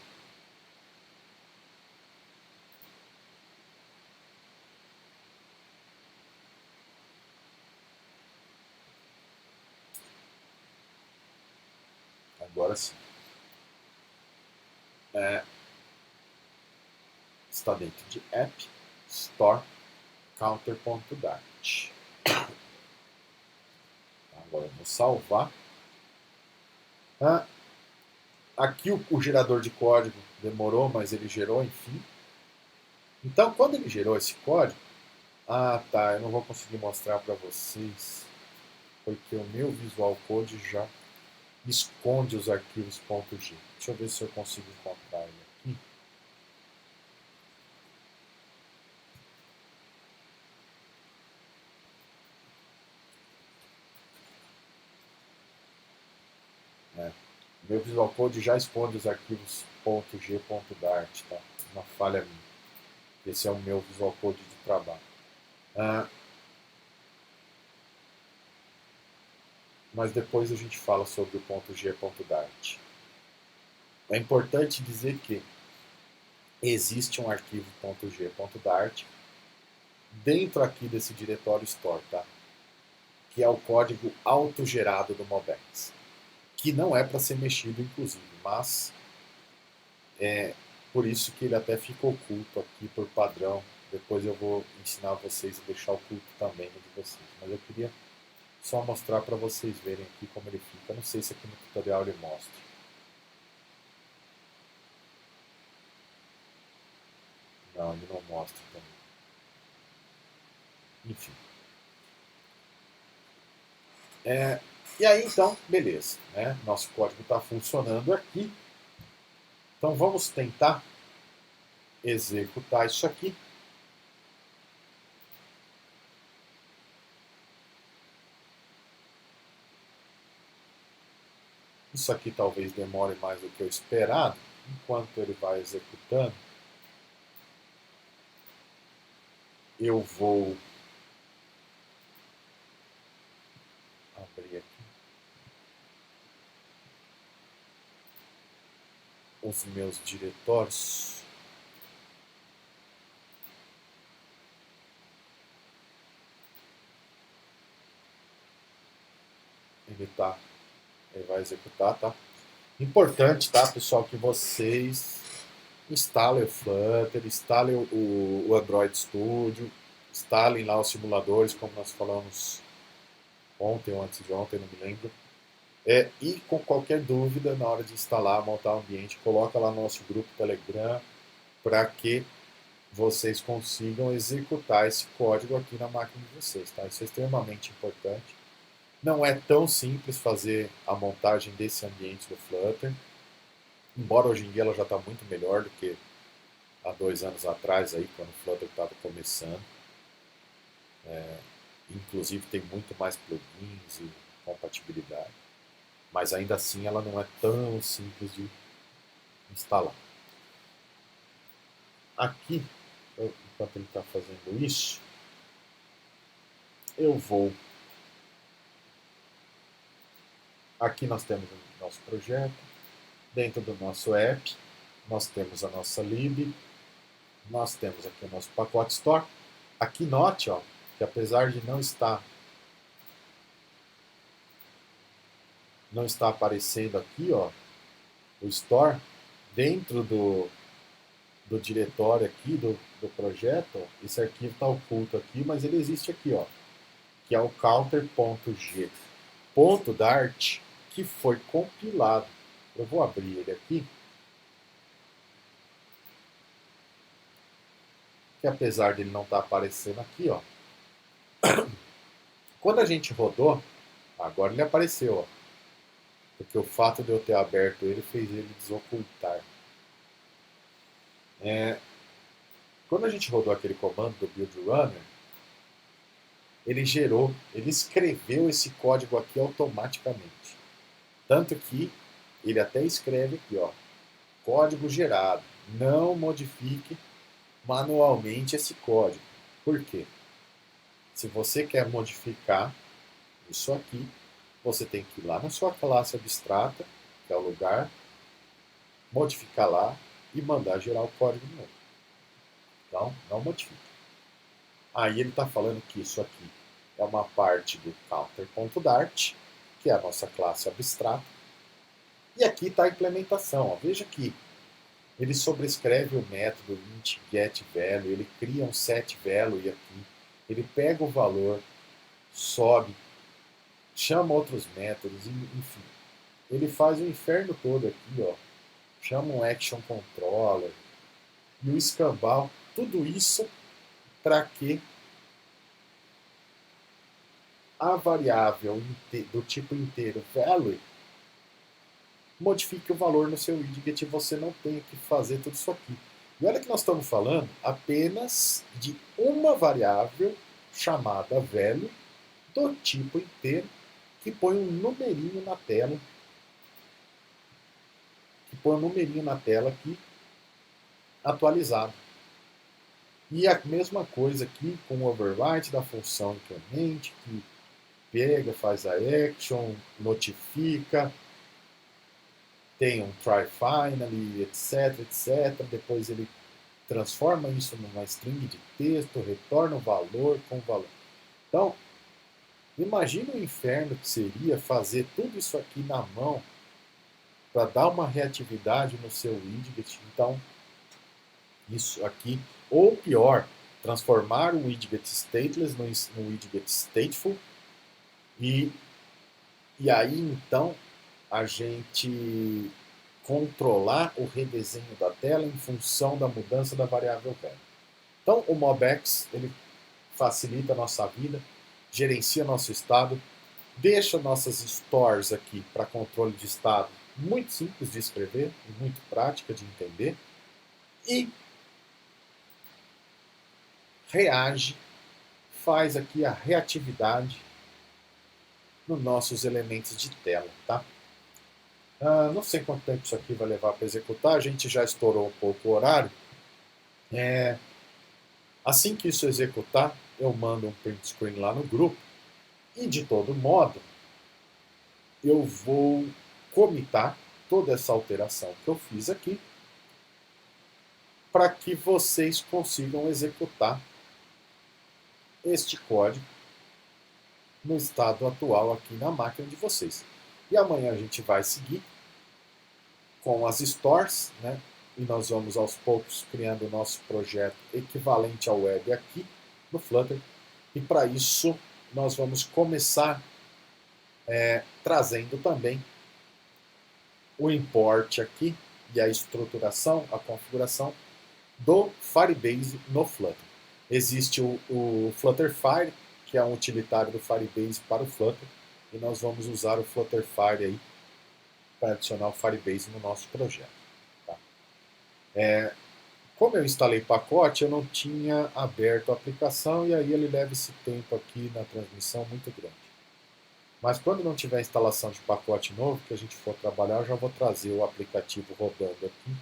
Agora sim. Está dentro de App, Store, Counter.dart. Agora eu vou salvar. Aqui o gerador de código demorou, mas ele gerou, enfim. Então, quando ele gerou esse código, eu não vou conseguir mostrar para vocês, porque o meu Visual Code já esconde os arquivos .g. Deixa eu ver se eu consigo encontrar ele aqui. Meu Visual Code já esconde os arquivos .g, .dart, tá? Uma falha minha. Esse é o meu Visual Code de trabalho. Mas depois a gente fala sobre o .g, .dart. É importante dizer que existe um arquivo .g, .dart dentro aqui desse diretório store, tá? Que é o código autogerado do Mobex, que não é para ser mexido, inclusive, mas é por isso que ele até fica oculto aqui por padrão. Depois eu vou ensinar vocês a deixar oculto também no de vocês, mas eu queria só mostrar para vocês verem aqui como ele fica. Eu não sei se aqui no tutorial ele mostra. Não, ele não mostra também. Enfim. E aí então, beleza, né? Nosso código está funcionando aqui. Então vamos tentar executar isso aqui. Isso aqui talvez demore mais do que eu esperado. Enquanto ele vai executando, eu vou abrir aqui os meus diretórios. Ele vai executar, tá? Importante, tá, pessoal, que vocês instalem o Flutter, instalem o Android Studio, instalem lá os simuladores, como nós falamos ontem ou antes de ontem, não me lembro. E com qualquer dúvida, na hora de instalar, montar o ambiente, coloca lá no nosso grupo Telegram para que vocês consigam executar esse código aqui na máquina de vocês, tá? Isso é extremamente importante. Não é tão simples fazer a montagem desse ambiente do Flutter, embora hoje em dia ela já está muito melhor do que há 2 anos atrás, aí, quando o Flutter estava começando. Inclusive tem muito mais plugins e compatibilidade, mas ainda assim ela não é tão simples de instalar. Aqui, enquanto ele está fazendo isso, eu vou... Aqui nós temos o nosso projeto. Dentro do nosso app, nós temos a nossa lib. Nós temos aqui o nosso pacote store. Aqui note, ó, que apesar de não estar aparecendo aqui, ó, o store, dentro do diretório aqui, do projeto, ó, esse arquivo está oculto aqui, mas ele existe aqui, ó, que é o counter.g. .dart, que foi compilado. Eu vou abrir ele aqui, que apesar dele não estar aparecendo aqui, ó, quando a gente rodou, agora ele apareceu, ó, porque o fato de eu ter aberto ele fez ele desocultar. Quando a gente rodou aquele comando do build runner, ele escreveu esse código aqui automaticamente. Tanto que ele até escreve aqui, ó, código gerado. Não modifique manualmente esse código. Por quê? Se você quer modificar isso aqui, você tem que ir lá na sua classe abstrata, que é o lugar, modificar lá e mandar gerar o código de novo. Então, não modifique. Aí ele está falando que isso aqui é uma parte do counter.dart, que é a nossa classe abstrata. E aqui está a implementação. Ó. Veja que ele sobrescreve o método int get value, ele cria um set value aqui, ele pega o valor, sobe, chama outros métodos, enfim. Ele faz o inferno todo aqui, ó. Chama um action controller e o escambau, tudo isso para que a variável do tipo inteiro value modifique o valor no seu widget e você não tenha que fazer tudo isso aqui. E olha que nós estamos falando apenas de uma variável chamada value do tipo inteiro que põe um numerinho na tela. Aqui atualizado. E a mesma coisa aqui com o override da função increment, que pega, faz a action, notifica, tem um try finally, etc, etc. Depois ele transforma isso numa string de texto, retorna o valor com o valor. Então, imagina o inferno que seria fazer tudo isso aqui na mão para dar uma reatividade no seu widget. Então, isso aqui, ou pior, transformar o widget stateless no widget stateful e aí então a gente controlar o redesenho da tela em função da mudança da variável value. Então o MobX ele facilita a nossa vida, gerencia nosso estado, deixa nossas stores aqui para controle de estado muito simples de escrever e muito prática de entender e reage, faz aqui a reatividade nos nossos elementos de tela, tá? Não sei quanto tempo isso aqui vai levar para executar, a gente já estourou um pouco o horário. Assim que isso executar, eu mando um print screen lá no grupo e, de todo modo, eu vou commitar toda essa alteração que eu fiz aqui para que vocês consigam executar este código no estado atual aqui na máquina de vocês. E amanhã a gente vai seguir com as stores, né? E nós vamos aos poucos criando o nosso projeto equivalente ao web aqui no Flutter. E para isso nós vamos começar trazendo também o import aqui e a estruturação, a configuração do Firebase no Flutter. Existe o Flutterfire, que é um utilitário do Firebase para o Flutter, e nós vamos usar o Flutterfire aí para adicionar o Firebase no nosso projeto. Tá? Como eu instalei pacote, eu não tinha aberto a aplicação e aí ele leva esse tempo aqui na transmissão muito grande. Mas quando não tiver instalação de pacote novo, que a gente for trabalhar, eu já vou trazer o aplicativo rodando aqui,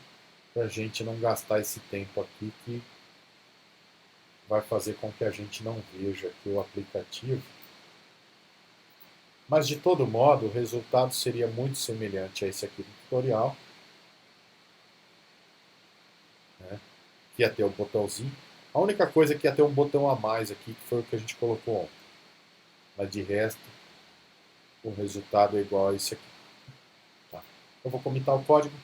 para a gente não gastar esse tempo aqui que vai fazer com que a gente não veja aqui o aplicativo. Mas de todo modo, o resultado seria muito semelhante a esse aqui do tutorial. Né? Que ia ter o botãozinho. A única coisa é que ia ter um botão a mais aqui, que foi o que a gente colocou ontem. Mas de resto, o resultado é igual a esse aqui. Tá? Eu vou comentar o código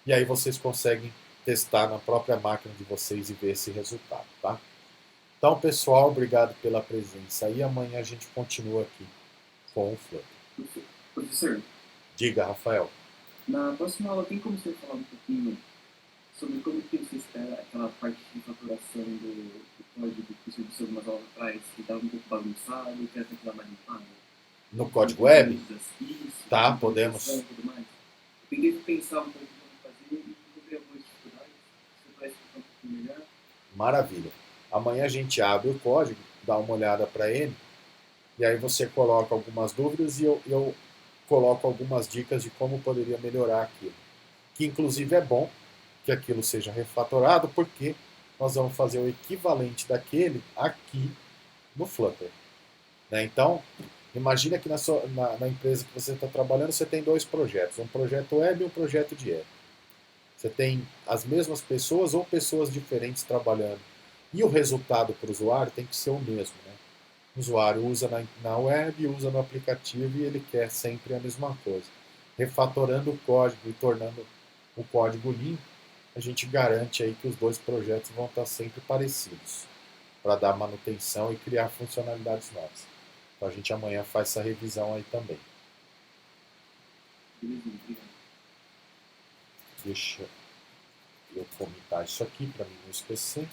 e aí vocês conseguem testar na própria máquina de vocês e ver esse resultado. Tá? Então, pessoal, obrigado pela presença. E amanhã a gente continua aqui com o Flutter. Professor, Diga, Rafael. na próxima aula tem como você falar um pouquinho sobre como que você espera aquela parte de faturação do código que você disse algumas aulas atrás, que estava um pouco bagunçado, que era ter que dar mais limpada? No código web? Isso, Tá, podemos. e tudo mais. Eu peguei de pensar um pouco como fazer e encontrei algumas dificuldades. Você parece que está um pouquinho melhor? Maravilha. Amanhã a gente abre o código, dá uma olhada para ele, e aí você coloca algumas dúvidas e eu coloco algumas dicas de como poderia melhorar aquilo. Que inclusive é bom que aquilo seja refatorado, porque nós vamos fazer o equivalente daquele aqui no Flutter. Né? Então, imagina que na empresa que você está trabalhando, você tem dois projetos, um projeto web e um projeto de app. Você tem as mesmas pessoas ou pessoas diferentes trabalhando. E o resultado para o usuário tem que ser o mesmo. Né? O usuário usa na web, usa no aplicativo e ele quer sempre a mesma coisa. Refatorando o código e tornando o código limpo, a gente garante aí que os dois projetos vão estar sempre parecidos, para dar manutenção e criar funcionalidades novas. Então a gente amanhã faz essa revisão aí também. Deixa eu comentar isso aqui para mim não esquecer.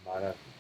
Maravilha.